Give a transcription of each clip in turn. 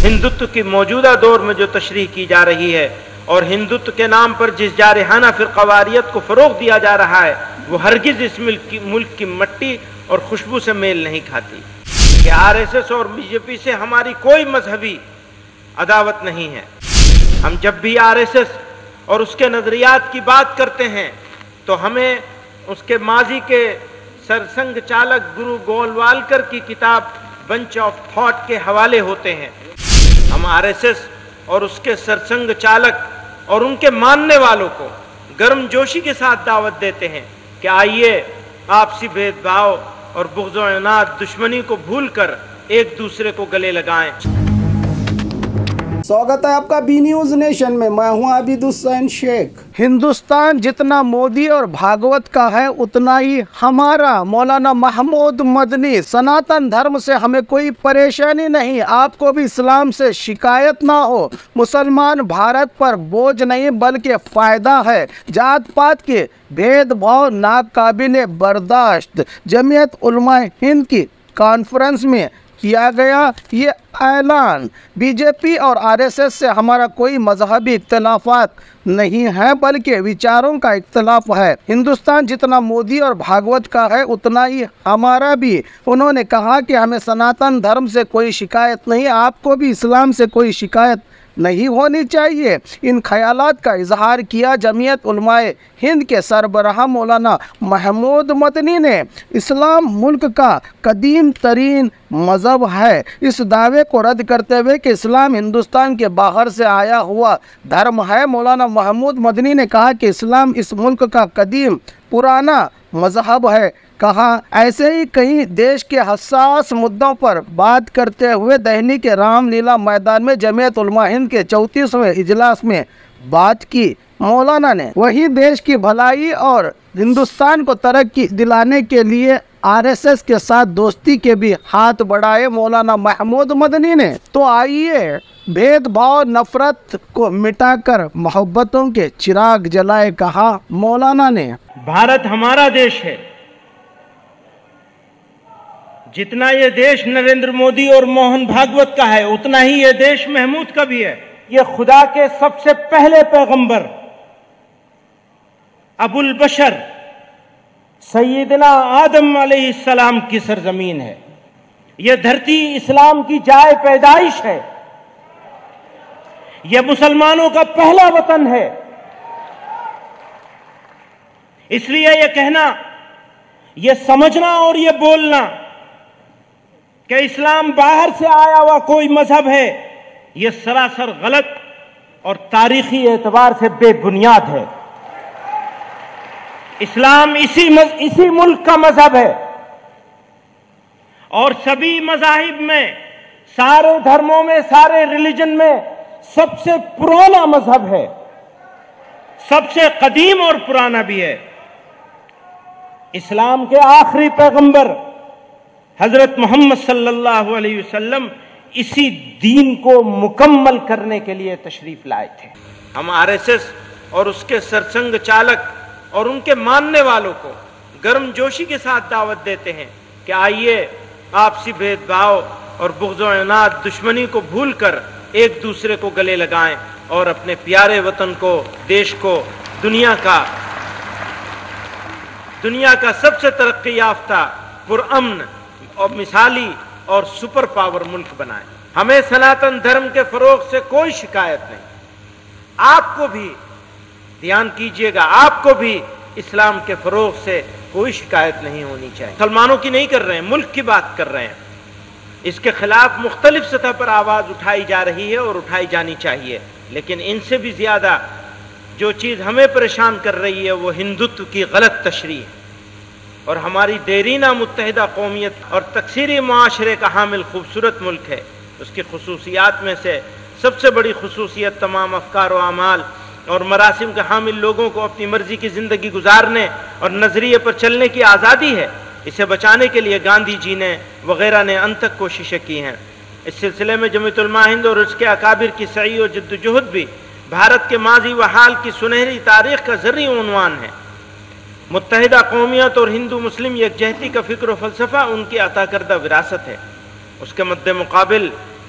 ہندوتو کی موجودہ دور میں جو تشریح کی جا رہی ہے اور ہندوتو کے نام پر جس جارحانہ فرقواریت کو فروغ دیا جا رہا ہے وہ ہرگز اس ملک کی مٹی اور خوشبو سے میل نہیں کھاتی کہ آر ایس ایس اور بی جے پی سے ہماری کوئی مذہبی عداوت نہیں ہے۔ ہم جب بھی آر ایس ایس اور اس کے نظریات کی بات کرتے ہیں تو ہمیں اس کے ماضی کے سرسنگ چالک گرو گولوالکر کی کتاب بنچ آف تھاٹ کے حوالے ہوتے ہیں۔ ہم آر ایس ایس اور اس کے سرسنگ چالک اور ان کے ماننے والوں کو گرم جوشی کے ساتھ دعوت دیتے ہیں کہ آئیے آپسی بھید بھاؤ اور بغض و عناد دشمنی کو بھول کر ایک دوسرے کو گلے لگائیں۔ سواگت ہے آپ کا بی نیوز نیشن میں، میں ہوں عابد حسین شیخ۔ ہندوستان جتنا مودی اور بھاگوت کا ہے اتنا ہی ہمارا۔ مولانا محمود مدنی، سناتن دھرم سے ہمیں کوئی پریشانی نہیں، آپ کو بھی اسلام سے شکایت نہ ہو۔ مسلمان بھارت پر بوجھ نہیں بلکہ فائدہ ہے۔ جات پات کے بھید بھاؤ ناقابل برداشت۔ جمعیت علماء ہند کی کانفرنس میں کیا گیا یہ اعلان۔ بی جے پی اور آر ایس ایس سے ہمارا کوئی مذہبی اختلافات نہیں ہے بلکہ وچاروں کا اختلاف ہے۔ ہندوستان جتنا مودی اور بھاگوت کا ہے اتنا ہی ہمارا بھی۔ انہوں نے کہا کہ ہمیں سناتن دھرم سے کوئی شکایت نہیں، آپ کو بھی اسلام سے کوئی شکایت نہیں ہونی چاہیے۔ ان خیالات کا اظہار کیا جمعیت علماء ہند کے سربراہ مولانا محمود مدنی نے۔ اسلام ملک کا قدیم ترین مذہب ہے، اس دعوے کو رد کرتے ہوئے کہ اسلام ہندوستان کے باہر سے آیا ہوا دھرم ہے، مولانا محمود مدنی نے کہا کہ اسلام اس ملک کا قدیم پرانا مذہب ہے۔ کہا ایسے ہی کئی دیش کے حساس مدوں پر بات کرتے ہوئے دہلی کے رام لیلا میدان میں جمعیت علماء ہند کے 34ویں اجلاس میں بات کی۔ مولانا نے وہی دیش کی بھلائی اور ہندوستان کو ترقی دلانے کے لیے آر ایس ایس کے ساتھ دوستی کے بھی ہاتھ بڑھائے مولانا محمود مدنی نے۔ تو آئیے بھید بھاؤ نفرت کو مٹا کر محبتوں کے چراغ جلائے، کہا مولانا نے۔ بھارت ہمارا دیش ہے، جتنا یہ دیش نریندر مودی اور موہن بھاگوت کا ہے اتنا ہی یہ دیش محمود کا بھی ہے۔ یہ خدا کے سب سے پہلے پیغمبر ابو البشر سیدنا آدم علیہ السلام کی سرزمین ہے۔ یہ دھرتی اسلام کی جائے پیدائش ہے، یہ مسلمانوں کا پہلا وطن ہے۔ اس لیے یہ کہنا، یہ سمجھنا اور یہ بولنا کہ اسلام باہر سے آیا ہوا کوئی مذہب ہے، یہ سراسر غلط اور تاریخی اعتبار سے بے بنیاد ہے۔ اسلام اسی ملک کا مذہب ہے اور سبھی مذاہب میں، سارے دھرموں میں، سارے ریلیجن میں سب سے پرانا مذہب ہے، سب سے قدیم اور پرانا بھی ہے۔ اسلام کے آخری پیغمبر حضرت محمد صلی اللہ علیہ وسلم اسی دین کو مکمل کرنے کے لیے تشریف لائے تھے۔ ہم آر ایس ایس اور اس کے سرسنگ چالک اور ان کے ماننے والوں کو گرم جوشی کے ساتھ دعوت دیتے ہیں کہ آئیے آپسی بھید بھاؤ اور بغض و عناد دشمنی کو بھول کر ایک دوسرے کو گلے لگائیں اور اپنے پیارے وطن کو، دیش کو دنیا کا سب سے ترقی یافتہ، پرامن اور مثالی اور سپر پاور ملک بنائیں۔ ہمیں سناتن دھرم کے فروغ سے کوئی شکایت نہیں۔ آپ کو بھی دھیان کیجئے گا، آپ کو بھی اسلام کے فروغ سے کوئی شکایت نہیں ہونی چاہیے۔ مسلمانوں کی نہیں کر رہے ہیں، ملک کی بات کر رہے ہیں۔ اس کے خلاف مختلف سطح پر آواز اٹھائی جا رہی ہے اور اٹھائی جانی چاہیے، لیکن ان سے بھی زیادہ جو چیز ہمیں پریشان کر رہی ہے وہ ہندوتو کی غلط تشریح ہے اور ہماری دیرینہ متحدہ قومیت اور تکثیری معاشرے کا حامل خوبصورت ملک ہے۔ اس کی خصوصیات میں سے سب سے بڑی خصوصیت تمام افکار و اعمال اور مراسم کے حامل لوگوں کو اپنی مرضی کی زندگی گزارنے اور نظریے پر چلنے کی آزادی ہے۔ اسے بچانے کے لیے گاندھی جی نے وغیرہ نے انتک کوششیں کی ہیں۔ اس سلسلے میں جمعیت علماء ہند اور اس کے اکابر کی سعی و جدوجہد بھی بھارت کے ماضی و حال کی سنہری تاریخ کا زرعی عنوان ہے۔ متحدہ قومیت اور ہندو مسلم یکجہتی کا فکر و فلسفہ ان کی عطا کردہ وراثت ہے۔ اس کے مد مقابل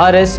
RS